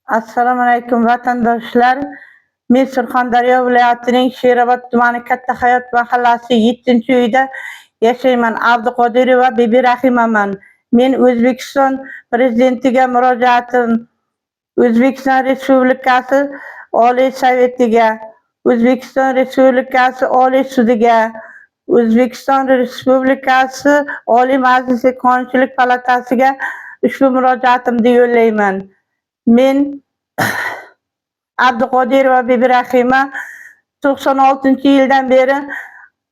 Assalomu alaykum vatandoshlar. Men Surxondaryo viloyatining Sherobod tumani Katta Hayot mahallasi 7-uyda yashayman. Abduqodirova Bibi Rahimaman. Men O'zbekiston prezidentiga murojaatim O'zbekiston Respublikasi Oliy Sovetiga, O'zbekiston Respublikasi Oliy sudiga, O'zbekiston Respublikasi Oliy Majlisi Qonunchilik palatasiga ushbu murojaatimni yo'llayman. Men Abduqodirova Bibi Rahima 96-yildan beri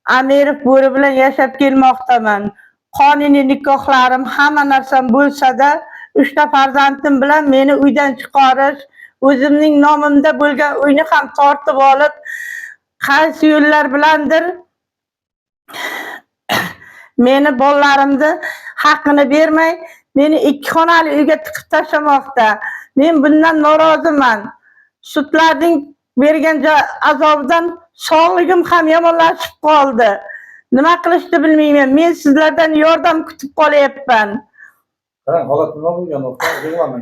Amirov bo'ri bilan yashab kelmoqdaman. Qonuniy nikohlarim hamma narsam bo'lsa-da, 3 ta farzandim bilan meni uydan chiqarish, o'zimning nomimda bo'lgan uyni ham tortib olib, qaysi yo'llar bilandir meni bolalarimni haqqini bermay, meni 2 xonali uyga tiqib tashlamoqda. Men bundan noroziman. Sudlarning bergan azobidan sog'ligim ham yomonlashib qoldi. Nima qilishni bilmayman. Men sizlardan yordam kutib qolyapman. Qarang, holat nima bo'lgan?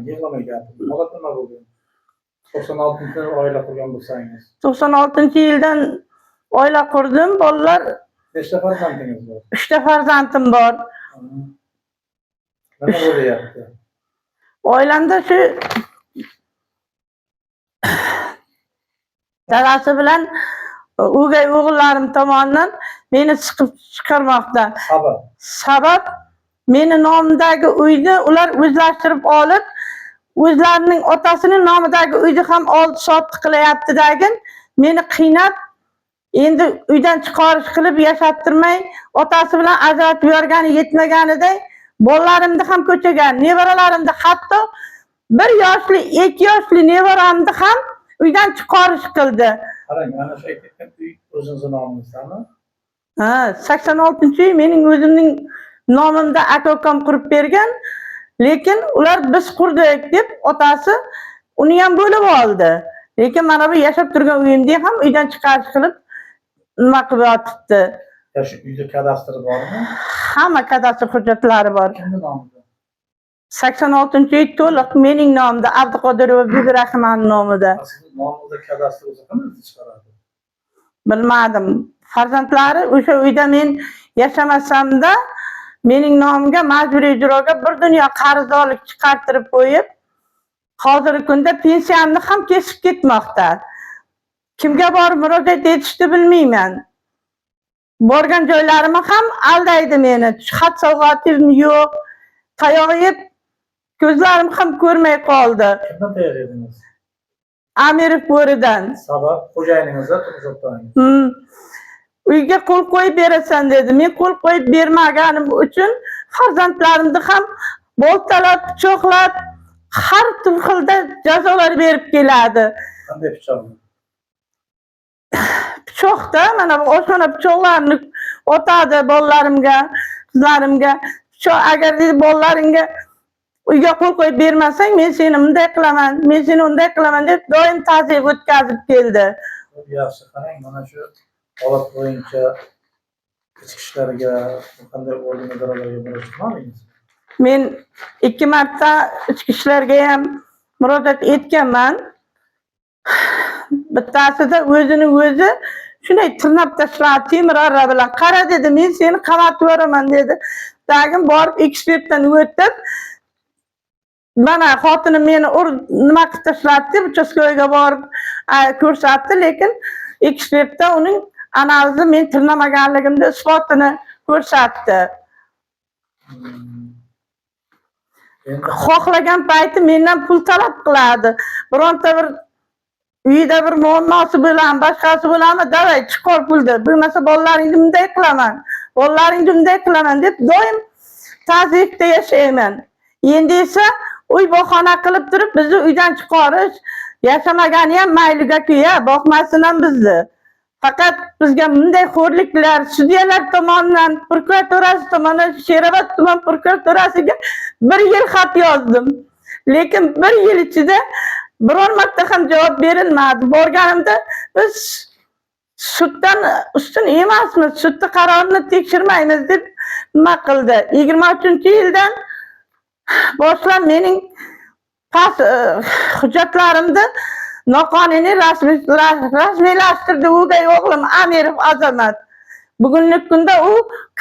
Yig'lamay gapir. Holat nima bo'lgan? 96-yilda oila qurgan bo'lsangiz. 96-yildan oila qurdim. Bolalar nechta farzandingiz bor? 3 ta farzandim bor. Nima bo'lyapti? Oilamda shu dadasi bilan o'gay o'g'illarim tomonidan meni siqib chiqarmoqda. Sabab meni nomimdagi uyni ular o'zlashtirib olib, o'zlarining otasining nomidagi uyni ham oldi sotdi qilyapti degin. Meni qiynab, endi uydan chiqarish qilib yashattirmay, otasi bilan ajratib yuborgani yetmaganiday, bolalarimni ham ko'chagan, nevaralarimni hatto 1 yoshli, 2 yoshli nevaramni ham uydan chiqarish qildi. Qarang, ana shu aytgan uy o'zingizning nomingizdami? Ha, 86-uy mening o'zimning nomimda aka-ukam qurib bergan, lekin ular biz qurdik deb otasi uni ham bo'lib oldi. Lekin mana bu yashab turgan uyimda ham uydan chiqarish qilib nima qilib yotibdi. Shu uyda kadastri bormi? Hamma kadastr hujjatlari bor. Kimning nomida? 86-uy to'liq mening nomimda, Abduqodirova Bibi Rahimaning nomida. Sizning nomingizda kadastr o'zi qanday chiqaradi? Bilmadim. Farzandlari o'sha uyda men yashamasam-da, mening nomimga majburiy ijroga bir dunyo qarzdorlik chiqartirib qo'yib, hozirgi kunda pensiyamni ham kesib ketmoqda. Kimga borib murojaat etishni bilmayman. Borgan joylarimni ham aldaydi meni. Xat sovg'atim yo'q. Tayoq yeb ko'zlarim ham ko'rmay qoldi. Kimdan tayoq yedingiz? Amirov bo'ridan. Sabab xo'jayiningizga turmush o'rtog'ingiz. Uyga qo'l qo'yib berasan dedi. Men qo'l qo'yib bermaganim uchun farzandlarimni ham boltalab, pichoqlab, har xilda jazolar berib keladi. Qanday pichoq? Pichoqda mana bu oshxona pichoqlarini otadi bolalarimga, qizlarimga. Agar dedi bolalaringga uyga qo'l qo'yib bermasang, men seni bunday qilaman, men seni unday qilaman deb doim ta'ziyat o'tkazib keldi. Yaxshi, qarang, mana shu holat bo'yicha ichki ishlarga qanday organlarga murojaat qildingiz? Men 2 marta ichki ishlarga ham murojaat etganman. Bittasida o'zini o'zi shunday tirnab tashladi temir arra bilan. Qara dedi, men seni qamatib yuboraman dedi. Dagin borib ekspertdan o'tib, mana xotinim meni nima qilib tashladi deb uchastkoga borib ko'rsatdi, lekin ekspertda uning analizi men tirnamaganligimni isbotini ko'rsatdi. Xohlagan payti mendan pul talab qiladi. Bironta bir uyda bir muammosi bilan, boshqasi bilanmi, davay chiqor pulni. Bo'lmasa bolalaringni bunday qilaman, bolalaringni bunday qilaman deb doim ta'ziyatda yashayman. Endi esa uy bahona qilib turib bizni uydan chiqarish, yashamagani ham mayliga-kuya, boqmasin ham bizni. Faqat bizga bunday xo'rliklar sudyalar tomonidan, prokuraturasi tomonidan, Sherobod tuman prokuraturasiga 1 yil xat yozdim. Lekin 1 yil ichida biror marta ham javob berilmadi. Borganimda biz suddan ustun emasmiz, sudning qarorini tekshirmaymiz deb nima qildi. 23-yildan boshlab mening hujjatlarimni noqonuniy rasmiylashtirdi o'gay o'g'lim Amirov Azamat. Bugungi kunda u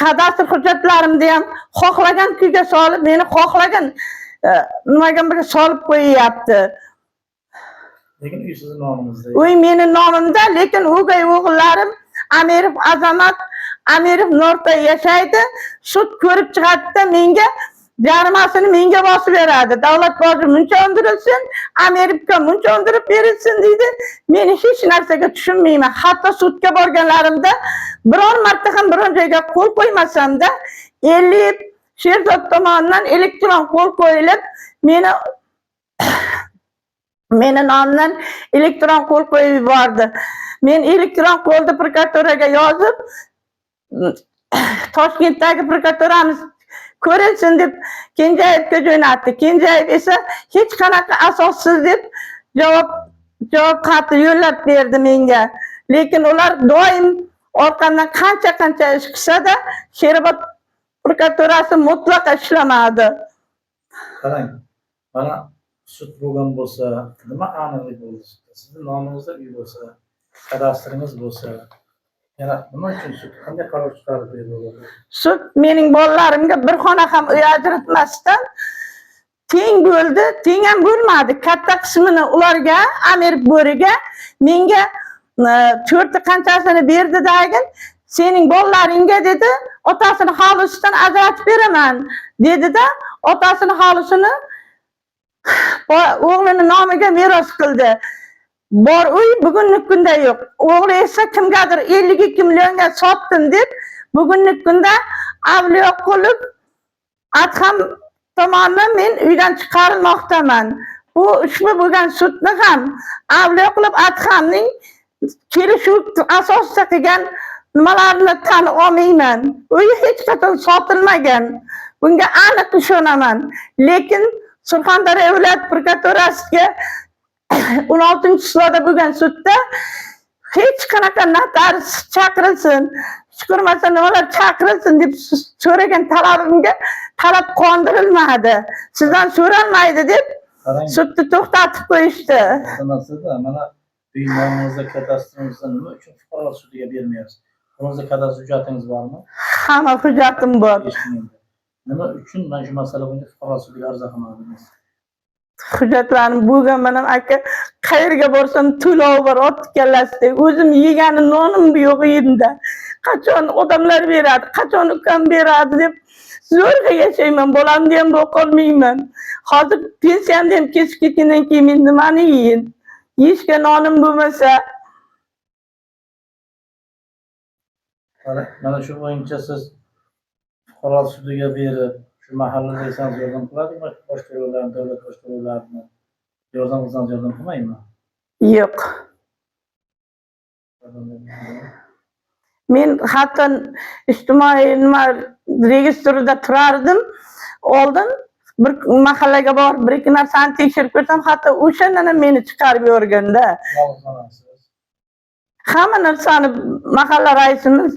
kadastr hujjatlarimni ham xohlagan kuyga solib, meni xohlagan nimaga bir solib qo'yyapti. Lekin uy sizning nomingizda. Uy mening nomimda, lekin o'gay o'g'illarim Amirov Azamat, Amirov Nurda yashaydi. Sud ko'rib chiqadi, menga jarimasini menga bosib beradi. Davlat boji muncha undirilsin, Amerikka muncha undirib berilsin deydi. Men hech narsaga tushunmayman. Hatto sudga borganlarimda biror marta ham biron joyga qo'l qo'ymasamda 50 Sherzod tomonidan elektron qo'l qo'yilib, meni nomimdan elektron qo'l qo'yib yubordi. Men elektron qo'lni prokuraturaga yozib, Toshkentdagi prokuraturamiz ko'rilsin deb Kenjayevga jo'natdi. Kenjayev esa hech qanaqa asossiz deb javob xati yo'llab berdi menga. Lekin ular doim orqamdan qancha ish qilsa-da, Sherobod prokuraturasi mutlaqo ishlamadi. Qarang, mana sud bo'lgan bo'lsa, nima aniqlik bo'lsa, sizning nomingizda uy bo'lsa, kadastringiz bo'lsa, yana nima uchun sud qanday qaror chiqarib berdi? Sud mening bolalarimga bir xona ham uy ajratmasdan teng bo'ldi, teng ham bo'lmadi. Katta qismini ularga, Amir Bo'riga, menga 4 qanchasini berdi dagin, sening bolalaringga dedi, otasini hovlisidan ajratib beraman dedi-da, otasini hovlisini o'g'lini nomiga meros qildi. Bor uy bugungi kunda yo'q. O'g'li esa kimgadir 52 millionga sotdim deb bugungi kunda Avliyoqulov Adham tomonidan men uydan chiqarilmoqdaman. Bu ushbu bo'lgan sudni ham Avliyoqulov Adhamning kelishuv asosida qilgan nimalarni tan olmayman. Uy hech qachon sotilmagan. Bunga aniq ishonaman. Lekin Surxondaryo viloyat prokuraturasiga 16-chislada bo'lgan sudda hech qanaqa notarius chaqirilsin, hech bo'lmasa nimalar chaqirilsin deb so'ragan talabimga talab qondirilmadi. Sizdan so'ralmaydi deb sudni to'xtatib qo'yishdi. Mana uy nomingizda kadastringizda nima uchun fuqarolik sudiga bermayapsiz? O'zingizda kadastr hujjatingiz bormi? Hamma hujjatim bor. Nima uchun mana shu masala bo'yicha fuqarolik sudiga arz qilmadingiz? Hujjatlarim bo'lgan menam aka, qayerga borsam to'lov bor, ot kallasida. O'zim yegani nonim yo'q uyimda. Qachon odamlar beradi, qachon ukam beradi deb zo'rg'a yashayman, bolamni ham boqolmayman. Hozir pensiyamni ham kesib ketgandan keyin men nimani yeyin? Yeyishga nonim bo'lmasa. Mana shu bo'yicha siz fuqarolik sudiga berib, shu mahallada esangiz yordam qiladimi? Bosh to'lovlarni, davlat bosh to'lovlarini yordam qilsangiz yordam qilmaymi? Yo'q. Men hatto ijtimoiy registrida turardim. Oldin bir mahallaga borib, bir ikki narsani tekshirib ko'rsam, hatto o'shandan ham meni chiqarib yuborganda. Hamma narsani mahalla raisimiz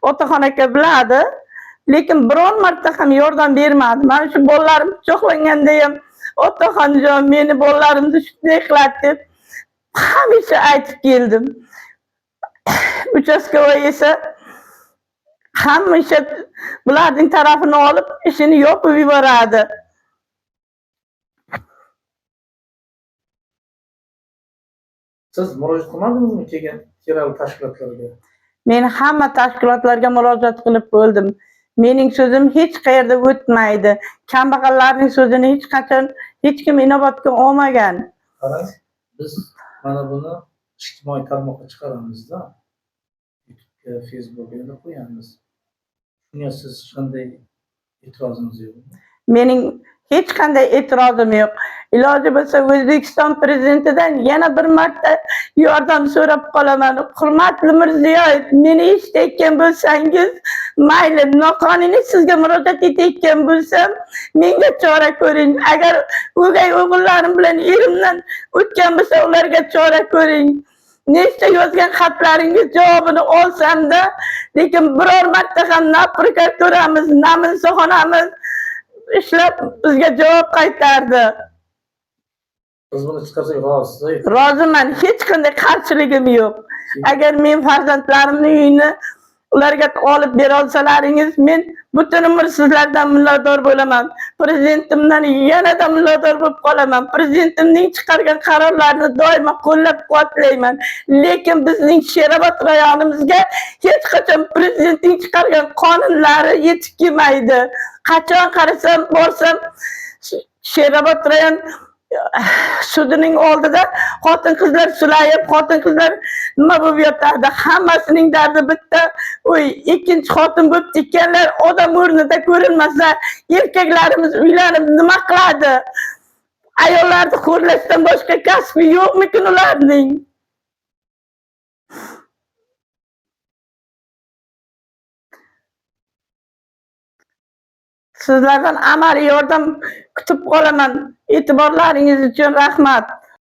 Otaxon aka biladi. Lekin biron marta ham yordam bermadi. Mana shu bolalarim pichoqlanganda ham Otaxonjon meni bolalarimni shunday qiladi deb hamisha aytib keldim. Uchastkavoy esa hamisha bularning tarafini olib, ishini yopib yuboradi. Siz murojaat qilmadingizmi kerakli tashkilotlarga? Men hamma tashkilotlarga murojaat qilib bo'ldim. Mening so'zim hech qayerda o'tmaydi. Kambag'allarning so'zini hech qachon hech kim inobatga olmagan. Qarang, biz mana buni ijtimoiy tarmoqqa chiqaramizda. YouTube'ga, Facebook'ga qo'yamiz. Shunga siz qanday e'tirozingiz yo'qmi? Mening hech qanday e'tirozim yo'q. Iloji bo'lsa O'zbekiston prezidentidan yana bir marta yordam so'rab qolaman. Hurmatli Mirziyoyev, meni eshitayotgan bo'lsangiz, mayli, noqonuniy sizga murojaat etayotgan bo'lsam, menga chora ko'ring. Agar o'gay o'g'illarim bilan erimdan o'tgan bo'lsa, ularga chora ko'ring. Nechta yozgan xatlaringiz javobini olsam-da, lekin biror marta ham na prokuraturamiz, na milsoxonamiz ishlab bizga javob qaytardi. Biz buni chiqarsak rozi. Roziman, hech qanday qarshiligim yo'q. Agar men farzandlarimni uyini ularga olib bera olsalaringiz, men butun umr sizlardan minnatdor bo'laman. Prezidentimdan yanada minnatdor bo'lib qolaman. Prezidentimning chiqargan qarorlarini doimo qo'llab-quvvatlayman. Lekin bizning Sherobod rayonimizga hech qachon prezidentning chiqargan qonunlari yetib kelmaydi. Qachon qarasam, borsam Sherobod rayon sudining oldida xotin-qizlar sulayib, xotin-qizlar nima bo'lib yotadi? Hammasining dardi bitta. Ikkinchi xotin bo'lib tekkanlar odam o'rnida ko'rinmasa, erkaklarimiz uylanib nima qiladi? Ayollarni xo'rlashdan boshqa kasbi yo'qmikin ularning? Sizlardan amaliy yordam kutib qolaman. E'tiborlaringiz uchun rahmat.